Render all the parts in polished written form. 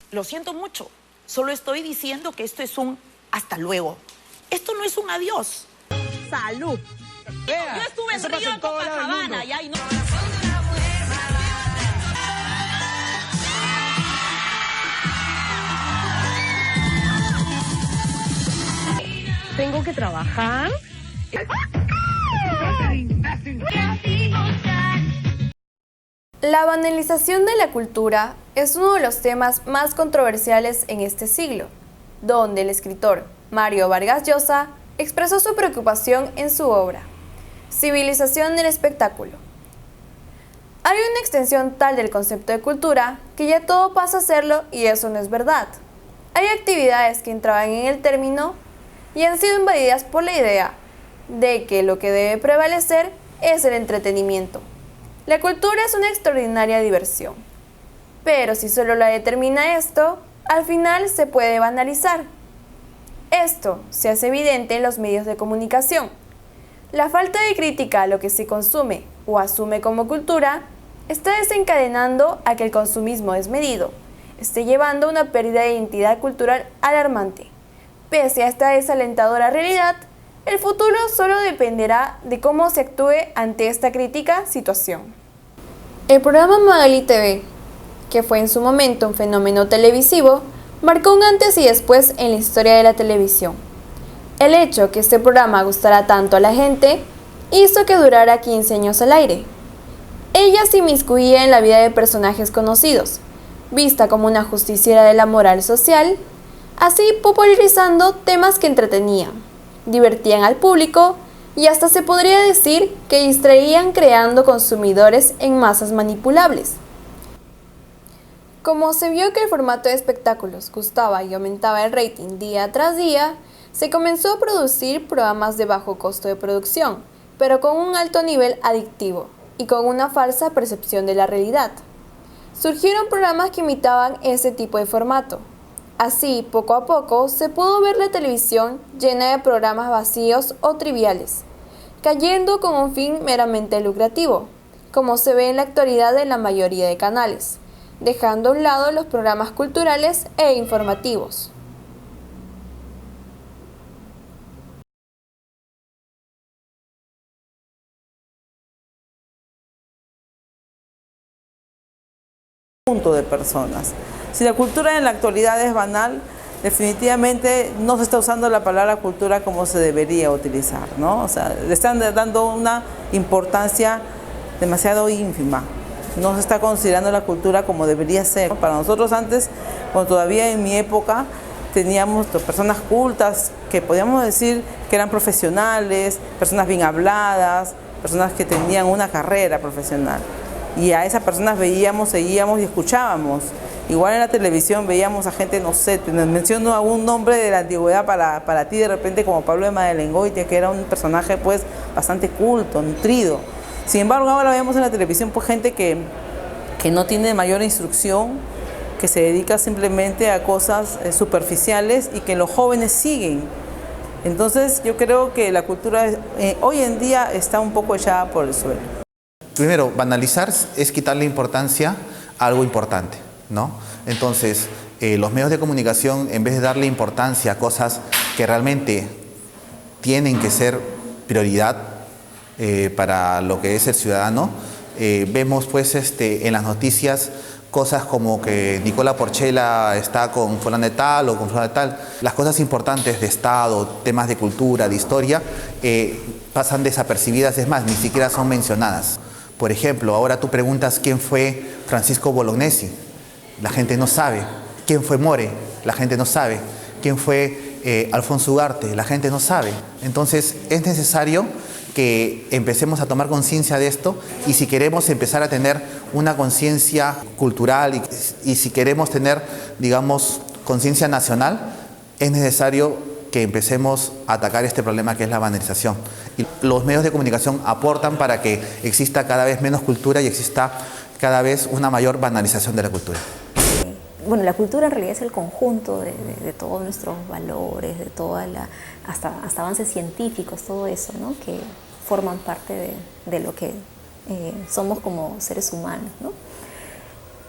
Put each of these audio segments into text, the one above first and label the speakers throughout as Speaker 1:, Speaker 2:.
Speaker 1: Lo siento mucho. Solo estoy diciendo que esto es un hasta luego. Esto no es un adiós.
Speaker 2: Salud.
Speaker 3: Vea,
Speaker 1: Yo estuve en Río, en Copacabana, y ahí no...
Speaker 2: Tengo que trabajar.
Speaker 4: La banalización de la cultura es uno de los temas más controversiales en este siglo, donde el escritor Mario Vargas Llosa expresó su preocupación en su obra, Civilización del Espectáculo. Hay una extensión tal del concepto de cultura que ya todo pasa a serlo y eso no es verdad. Hay actividades que entraban en el término y han sido invadidas por la idea de que lo que debe prevalecer es el entretenimiento. La cultura es una extraordinaria diversión, pero si solo la determina esto, al final se puede banalizar. Esto se hace evidente en los medios de comunicación. La falta de crítica a lo que se consume o asume como cultura está desencadenando a que el consumismo desmedido esté llevando a una pérdida de identidad cultural alarmante. Pese a esta desalentadora realidad, el futuro solo dependerá de cómo se actúe ante esta crítica situación. El programa Magali TV, que fue en su momento un fenómeno televisivo, marcó un antes y después en la historia de la televisión. El hecho que este programa gustara tanto a la gente hizo que durara 15 años al aire. Ella se inmiscuía en la vida de personajes conocidos, vista como una justiciera de la moral social, así popularizando temas que entretenían, divertían al público y hasta se podría decir que distraían creando consumidores en masas manipulables. Como se vio que el formato de espectáculos gustaba y aumentaba el rating día tras día, se comenzó a producir programas de bajo costo de producción, pero con un alto nivel adictivo y con una falsa percepción de la realidad. Surgieron programas que imitaban ese tipo de formato. Así, poco a poco, se pudo ver la televisión llena de programas vacíos o triviales, cayendo con un fin meramente lucrativo, como se ve en la actualidad en la mayoría de canales, dejando a un lado los programas culturales e informativos.
Speaker 3: Punto de personas. Si la cultura en la actualidad es banal, definitivamente no se está usando la palabra cultura como se debería utilizar, ¿no? O sea, le están dando una importancia demasiado ínfima. No se está considerando la cultura como debería ser. Para nosotros antes, cuando todavía en mi época, teníamos personas cultas que podíamos decir que eran profesionales, personas bien habladas, personas que tenían una carrera profesional. Y a esas personas veíamos, seguíamos y escuchábamos. Igual en la televisión veíamos a gente, no sé, te menciono algún nombre de la antigüedad para ti de repente, como Pablo de Madelengoitia, que era un personaje pues bastante culto, nutrido. Sin embargo, ahora vemos en la televisión pues gente que no tiene mayor instrucción, que se dedica simplemente a cosas superficiales y que los jóvenes siguen. Entonces yo creo que la cultura hoy en día está un poco echada por el suelo.
Speaker 5: Primero, banalizar es quitarle importancia a algo importante, ¿no? Entonces, los medios de comunicación, en vez de darle importancia a cosas que realmente tienen que ser prioridad para lo que es el ciudadano, vemos pues en las noticias cosas como que Nicola Porchela está con fulano de tal o con fulano de tal. Las cosas importantes de Estado, temas de cultura, de historia, pasan desapercibidas, es más, ni siquiera son mencionadas. Por ejemplo, ahora tú preguntas quién fue Francisco Bolognesi, la gente no sabe. ¿Quién fue More? La gente no sabe. ¿Quién fue Alfonso Ugarte? La gente no sabe. Entonces es necesario que empecemos a tomar conciencia de esto y si queremos empezar a tener una conciencia cultural y si queremos tener, digamos, conciencia nacional, es necesario que empecemos a atacar este problema que es la banalización. Y los medios de comunicación aportan para que exista cada vez menos cultura y exista cada vez una mayor banalización de la cultura.
Speaker 6: Bueno, la cultura en realidad es el conjunto de todos nuestros valores, de toda hasta avances científicos, todo eso, ¿no? Que forman parte de lo que somos como seres humanos, ¿no?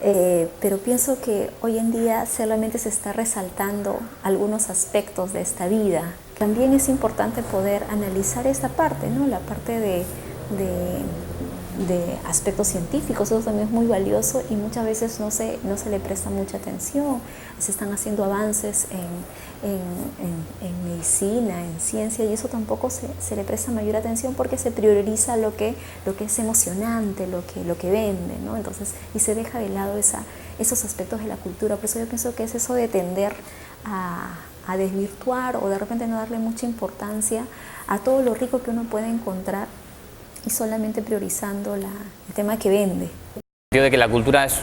Speaker 6: pero pienso que hoy en día solamente se está resaltando algunos aspectos de esta vida. También es importante poder analizar esta parte, ¿no? La parte de aspectos científicos, eso también es muy valioso y muchas veces no se le presta mucha atención. Se están haciendo avances en medicina, en ciencia, y eso tampoco se le presta mayor atención porque se prioriza lo que es emocionante, lo que vende, ¿no? Entonces, y se deja de lado esos aspectos de la cultura. Por eso yo pienso que es eso de tender a desvirtuar o de repente no darle mucha importancia a todo lo rico que uno puede encontrar y solamente priorizando el tema que vende.
Speaker 7: Yo de que la cultura es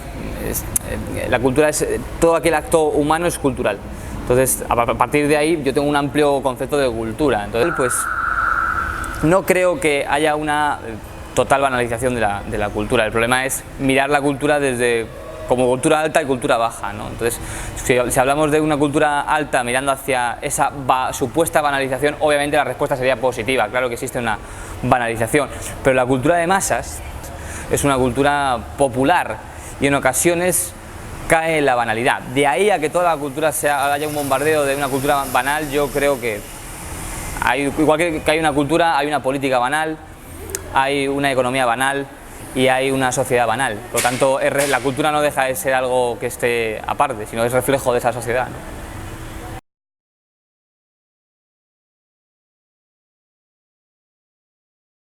Speaker 7: todo aquel acto humano es cultural. Entonces, a partir de ahí yo tengo un amplio concepto de cultura. Entonces, pues no creo que haya una total banalización de la cultura. El problema es mirar la cultura como cultura alta y cultura baja, ¿no? Entonces, si hablamos de una cultura alta mirando hacia esa supuesta banalización, obviamente la respuesta sería positiva. Claro que existe una banalización, pero la cultura de masas es una cultura popular y en ocasiones cae en la banalidad. De ahí a que toda la cultura haya un bombardeo de una cultura banal, yo creo que igual que hay una cultura, hay una política banal, hay una economía banal y hay una sociedad banal. Por lo tanto, la cultura no deja de ser algo que esté aparte, sino es reflejo de esa sociedad, ¿no?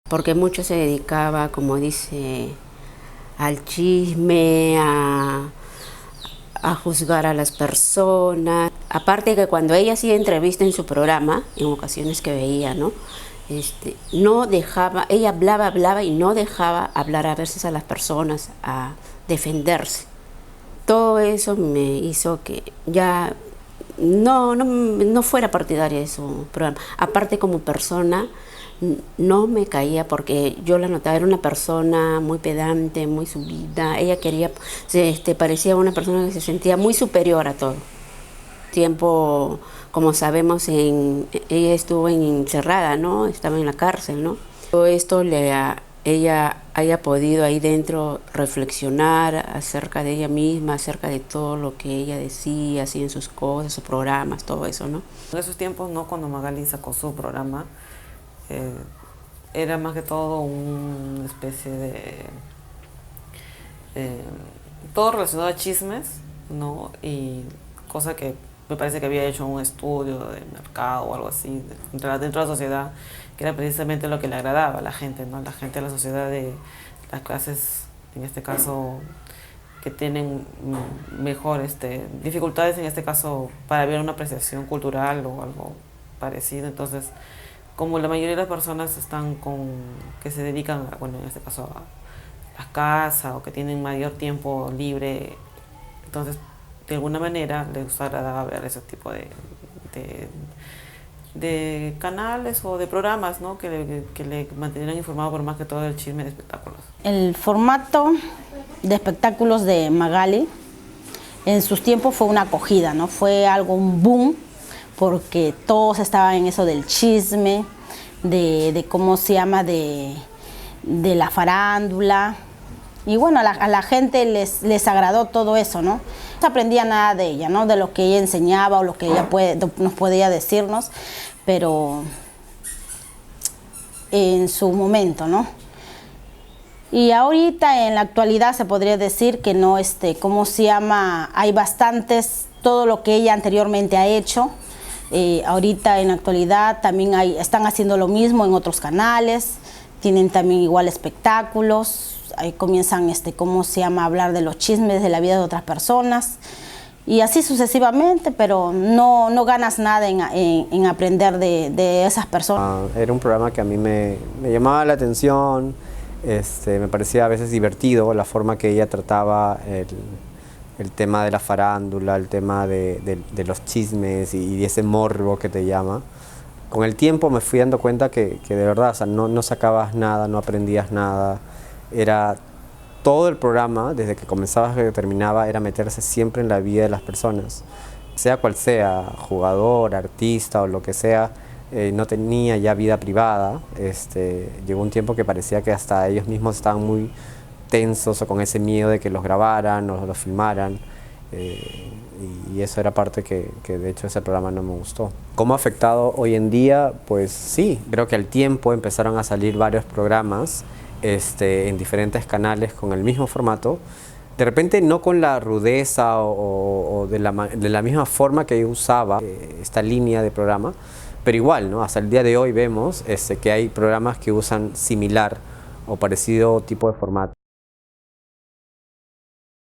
Speaker 8: Porque mucho se dedicaba, como dice, al chisme, a juzgar a las personas. Aparte que cuando ella hacía entrevista en su programa, en ocasiones que veía, ¿no? No dejaba, ella hablaba y no dejaba hablar a veces a las personas a defenderse. Todo eso me hizo que ya no fuera partidaria de su programa. Aparte, como persona, no me caía porque yo la notaba, era una persona muy pedante, muy subida. Ella parecía una persona que se sentía muy superior a todo. Tiempo, como sabemos, ella estuvo encerrada, ¿no? Estaba en la cárcel, ¿no? Todo esto ella haya podido ahí dentro reflexionar acerca de ella misma, acerca de todo lo que ella decía, así en sus cosas, sus programas, todo eso, ¿no?
Speaker 3: En esos tiempos, ¿no? Cuando Magali sacó su programa, era más que todo una especie de todo relacionado a chismes, ¿no? Y cosa que me parece que había hecho un estudio de mercado o algo así dentro de la sociedad, que era precisamente lo que le agradaba a la gente, ¿no? La gente de la sociedad, de las clases, en este caso, que tienen mejor dificultades, en este caso, para ver una apreciación cultural o algo parecido. Entonces, como la mayoría de las personas que se dedican, bueno, en este caso a las casas o que tienen mayor tiempo libre, entonces de alguna manera les agradaba ver ese tipo de canales o de programas, ¿no? que le mantuvieran informado por más que todo del chisme de espectáculos.
Speaker 9: El formato de espectáculos de Magali en sus tiempos fue una acogida, ¿no? Fue un boom, porque todos estaban en eso del chisme, de cómo se llama, de la farándula. Y bueno, a la gente les agradó todo eso, ¿no? No se aprendía nada de ella, ¿no? De lo que ella enseñaba o lo que ella nos podía decirnos, pero en su momento, ¿no? Y ahorita, en la actualidad, se podría decir que no, ¿cómo se llama? Hay bastantes, todo lo que ella anteriormente ha hecho. Ahorita en la actualidad también están haciendo lo mismo en otros canales, tienen también igual espectáculos, ahí comienzan ¿cómo se llama? A hablar de los chismes de la vida de otras personas y así sucesivamente, pero no ganas nada en aprender de esas personas.
Speaker 10: Era un programa que a mí me llamaba la atención, me parecía a veces divertido la forma que ella trataba el tema de la farándula, el tema de los chismes y ese morbo que te llama. Con el tiempo me fui dando cuenta que de verdad, o sea, no sacabas nada, no aprendías nada. Era todo el programa, desde que comenzaba hasta que terminaba, era meterse siempre en la vida de las personas. Sea cual sea, jugador, artista o lo que sea, no tenía ya vida privada. Llegó un tiempo que parecía que hasta ellos mismos estaban tensos o con ese miedo de que los grabaran o los filmaran. Y eso era parte que de hecho ese programa no me gustó. ¿Cómo ha afectado hoy en día? Pues sí, creo que al tiempo empezaron a salir varios programas en diferentes canales con el mismo formato. De repente no con la rudeza o de la misma forma que yo usaba esta línea de programa, pero igual, ¿no? Hasta el día de hoy vemos que hay programas que usan similar o parecido tipo de formato.